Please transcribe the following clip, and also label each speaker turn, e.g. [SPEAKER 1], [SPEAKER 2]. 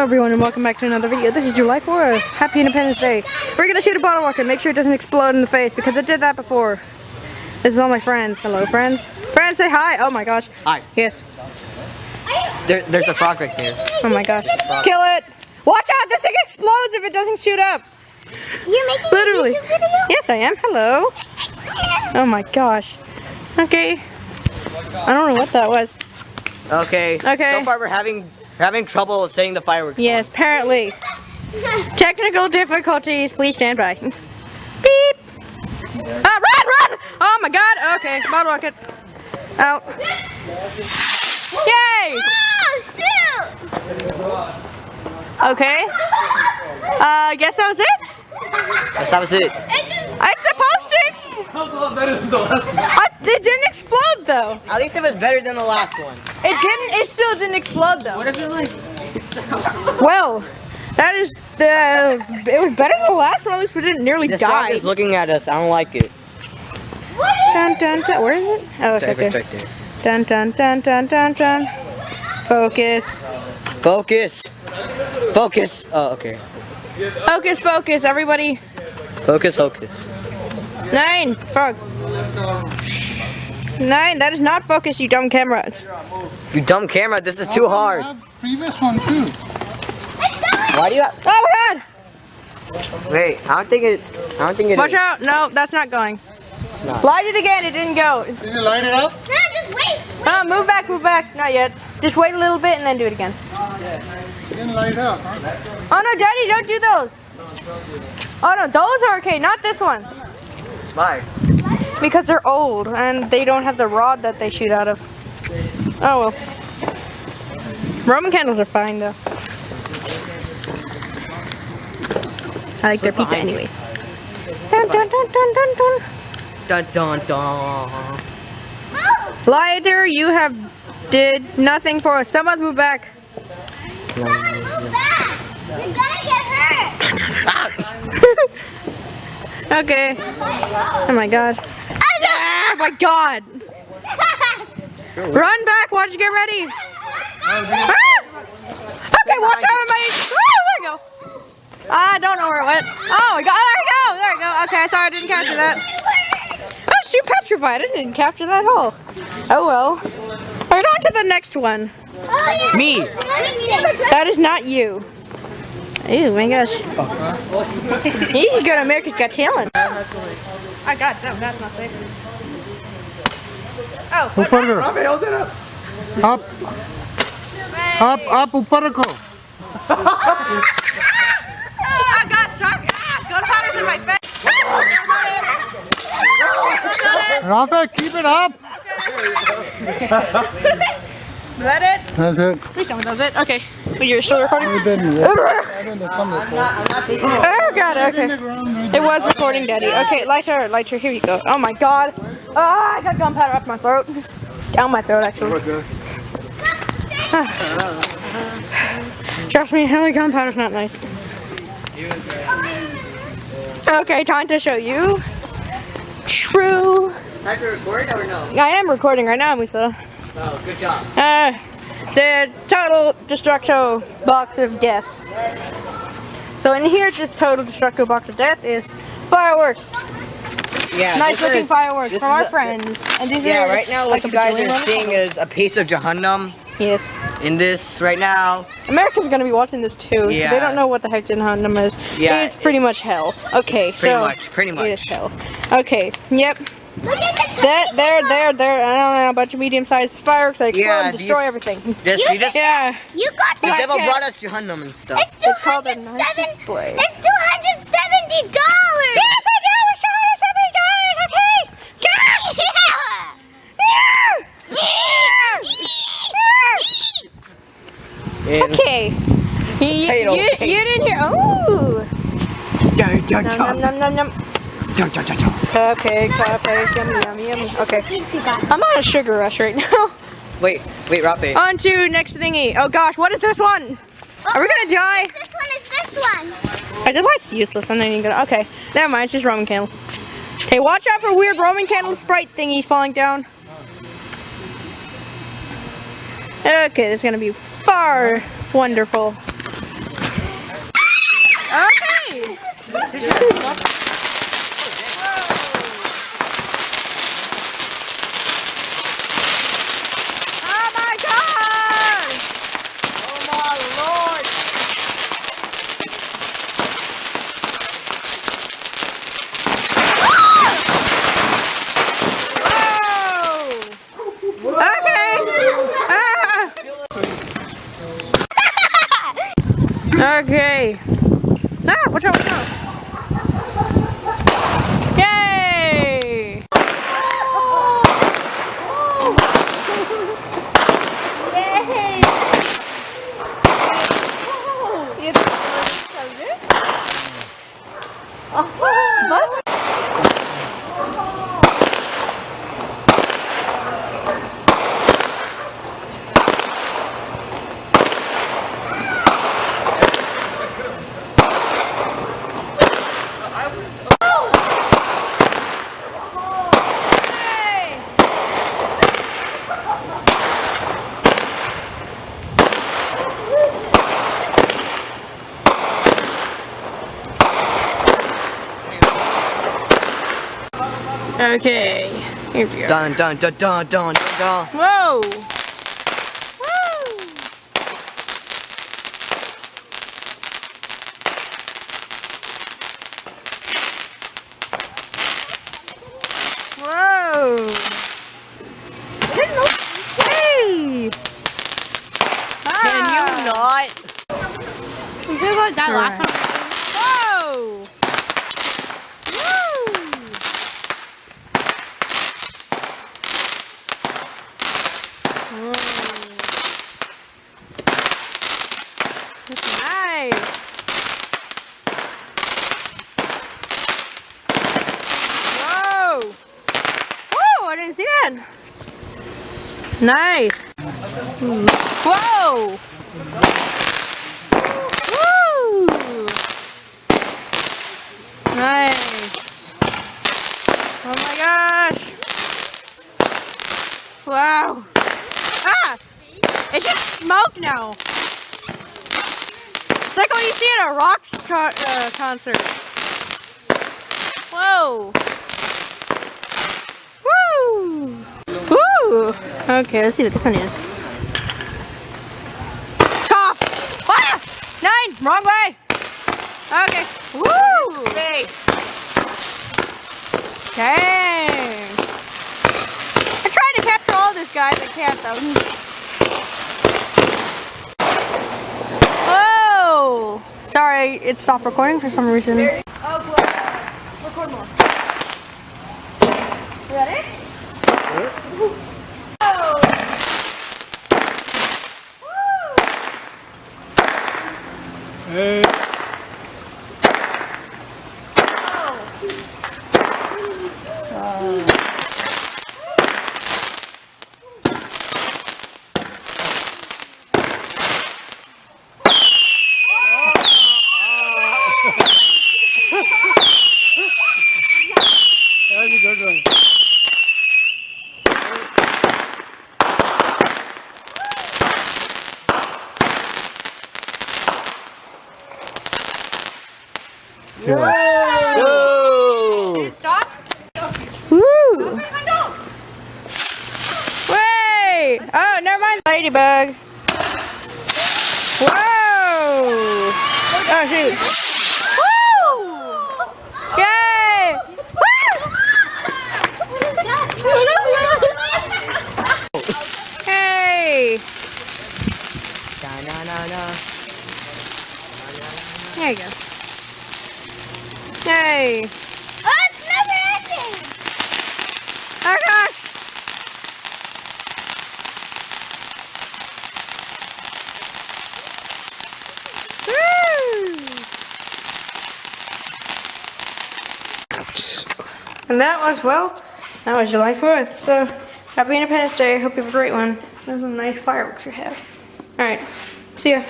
[SPEAKER 1] everyone, and welcome back to another video. This is July 4th. Happy Independence Day. We're gonna shoot a bottle rocket. Make sure it doesn't explode in the face because I did that before. This is all my friends. Hello, friends. Friends, say hi. Oh my gosh.
[SPEAKER 2] Hi.
[SPEAKER 1] Yes.
[SPEAKER 2] There's a frog right there.
[SPEAKER 1] Oh my gosh. Kill it. Watch out. This thing explodes if it doesn't shoot up.
[SPEAKER 3] You're making
[SPEAKER 1] Literally.
[SPEAKER 3] a YouTube video?
[SPEAKER 1] Yes, I am. Hello. Oh my gosh. Okay. I don't know what that was.
[SPEAKER 2] Okay.
[SPEAKER 1] Okay.
[SPEAKER 2] So far we're having trouble setting the fireworks.
[SPEAKER 1] Yes, apparently. Technical difficulties. Please stand by. Beep. Run! Oh my god. Okay, bottle rocket. Out. Yay!
[SPEAKER 3] Oh, shoot!
[SPEAKER 1] Okay. Guess that was it?
[SPEAKER 2] Yes, that was it.
[SPEAKER 1] It's supposed to explode.
[SPEAKER 4] That was a lot better than the last one.
[SPEAKER 1] It didn't explode though.
[SPEAKER 2] At least it was better than the last one.
[SPEAKER 1] It still didn't explode though.
[SPEAKER 4] What if it like hits the house?
[SPEAKER 1] Well, that is it was better than the last one. At least we didn't nearly
[SPEAKER 2] This frog
[SPEAKER 1] die.
[SPEAKER 2] is looking at us. I don't like it.
[SPEAKER 1] Dun, dun, dun. Where is it? Oh, it's right there.
[SPEAKER 2] Right there.
[SPEAKER 1] Dun, dun, dun, dun, dun, dun. Focus.
[SPEAKER 2] Focus. Focus. Oh, okay.
[SPEAKER 1] Focus, focus, everybody.
[SPEAKER 2] Focus, focus.
[SPEAKER 1] 9, frog. 9, that is not focus, you dumb camera.
[SPEAKER 2] You dumb camera. This is too hard.
[SPEAKER 4] Previous one too.
[SPEAKER 2] Why do you?
[SPEAKER 1] Oh my god!
[SPEAKER 2] Wait. I don't think it.
[SPEAKER 1] Watch
[SPEAKER 2] is.
[SPEAKER 1] out! No, that's not going.
[SPEAKER 2] No.
[SPEAKER 1] Light it again, it didn't go.
[SPEAKER 4] Did you light it up?
[SPEAKER 3] No, just wait.
[SPEAKER 1] Oh, move back, not yet. Just wait a little bit and then do it again.
[SPEAKER 4] It didn't light up, huh?
[SPEAKER 1] Oh no, Daddy, don't do those. Oh no, those are okay, not this one.
[SPEAKER 2] Why?
[SPEAKER 1] Because they're old and they don't have the rod that they shoot out of. Oh well. Roman candles are fine though. I like their pizza anyways. Dun dun dun dun dun dun.
[SPEAKER 2] Dun dun dun.
[SPEAKER 1] Lighter, you have did nothing for us. Someone move back.
[SPEAKER 3] Someone move back. You're gonna get hurt.
[SPEAKER 1] Okay. Oh my god. Oh my god. Run back, watch you get ready. Ah! Okay, watch out of my there we go. I don't know where it went. Oh my god, there we go. Okay, sorry I didn't capture that. Oh, shoot, petrified. I didn't capture that hole. Oh well. Alright, on to the next one.
[SPEAKER 3] Oh, yeah.
[SPEAKER 2] Me.
[SPEAKER 1] That is not you. Oh my gosh. He's good at America's Got Talent. I got no, that's not safe. Oh, what?
[SPEAKER 4] ऊपर करो.
[SPEAKER 2] Hold it up.
[SPEAKER 4] Up, ऊपर रखो.
[SPEAKER 1] I got stuck. Gunpowder's in my face.
[SPEAKER 4] Rafa, keep it up.
[SPEAKER 1] Is that it?
[SPEAKER 4] That's it.
[SPEAKER 1] Please tell me that was it. Okay. Well, you're still recording?
[SPEAKER 4] It didn't work.
[SPEAKER 1] Oh god, okay. It was recording, Daddy. Okay, lighter, here you go. Oh my god. Oh, I got gunpowder up my throat. Down my throat, actually. Trust me, hella gunpowder's not nice. Okay, time to show you. True.
[SPEAKER 2] Have you recorded or no?
[SPEAKER 1] I am recording right now, Musa.
[SPEAKER 2] Oh, good job.
[SPEAKER 1] The total destructo box of death. So in here, just total destructo box of death is fireworks.
[SPEAKER 2] Yeah.
[SPEAKER 1] Nice looking fireworks from our friends. And these are
[SPEAKER 2] Right now,
[SPEAKER 1] like
[SPEAKER 2] what you guys
[SPEAKER 1] bajillion
[SPEAKER 2] are
[SPEAKER 1] ones.
[SPEAKER 2] seeing is a piece of Jahannam
[SPEAKER 1] Yes.
[SPEAKER 2] in this right now.
[SPEAKER 1] America's gonna be watching this too.
[SPEAKER 2] Yeah.
[SPEAKER 1] They don't know what the heck Jahannam is.
[SPEAKER 2] Yeah.
[SPEAKER 1] It's pretty much hell. Okay,
[SPEAKER 2] Pretty much.
[SPEAKER 1] It is hell. Okay, yep.
[SPEAKER 3] Look at the
[SPEAKER 1] There. I don't know, a bunch of medium-sized fireworks that explode
[SPEAKER 2] Yeah,
[SPEAKER 1] and destroy
[SPEAKER 2] these-
[SPEAKER 1] everything.
[SPEAKER 2] Yeah.
[SPEAKER 3] You got
[SPEAKER 2] The
[SPEAKER 3] that.
[SPEAKER 2] devil
[SPEAKER 1] Okay.
[SPEAKER 2] brought us Jahannam and stuff.
[SPEAKER 3] It's
[SPEAKER 1] It's called a night display.
[SPEAKER 3] It's $270.
[SPEAKER 1] Yes, I know. It's $270. Okay.
[SPEAKER 2] And
[SPEAKER 1] Okay.
[SPEAKER 2] Potato
[SPEAKER 1] You
[SPEAKER 2] cake.
[SPEAKER 1] didn't hear. Ooh. Nom, nom, nom, nom. Cupcake, yummy. Okay. I'm on a sugar rush right now.
[SPEAKER 2] wait, Rafi.
[SPEAKER 1] On to next thingy. Oh gosh, what is this one? Are we gonna die?
[SPEAKER 3] This one.
[SPEAKER 1] The light's useless. I'm not even gonna. Okay, never mind. It's just Roman candle. Okay, watch out for weird Roman candle sprite thingies falling down. Okay, this is gonna be far wonderful. Okay. Oh my God!
[SPEAKER 2] Oh my lord!
[SPEAKER 1] Whoa! Okay. Okay. Watch out, watch out. Yay! Was? Okay, here we go.
[SPEAKER 2] Dun dun dun dun dun dun.
[SPEAKER 1] Whoa! Woo! Whoa! Hey!
[SPEAKER 2] Can you not?
[SPEAKER 1] You did like that last one. Whoa! Woo! That's nice. Whoa! Whoa! I didn't see that. Nice. Whoa! Woo! Nice. Oh my gosh. Wow. Ah! It's just smoke now. It's like what you see at a rock concert. Whoa. Woo! Woo! Okay, let's see what this one is. Cough! Ah! 9! Wrong way! Okay. Woo! Dang! I tried to capture all this guys, I can't though. Oh! Sorry, it stopped recording for some reason. Record more. Ready?
[SPEAKER 4] Hey. That was a good one.
[SPEAKER 2] Go!
[SPEAKER 1] Did it stop? Woo! Wait! Oh, never mind. Ladybug. Whoa! Oh, shoot. Woo! Yay! Hey!
[SPEAKER 2] Da, na, na, na.
[SPEAKER 1] There you go. Yay!
[SPEAKER 3] Oh, it's never ending.
[SPEAKER 1] Oh gosh! And that was July 4th. So, happy Independence Day. Hope you have a great one. Those are nice fireworks you have. Alright, see ya.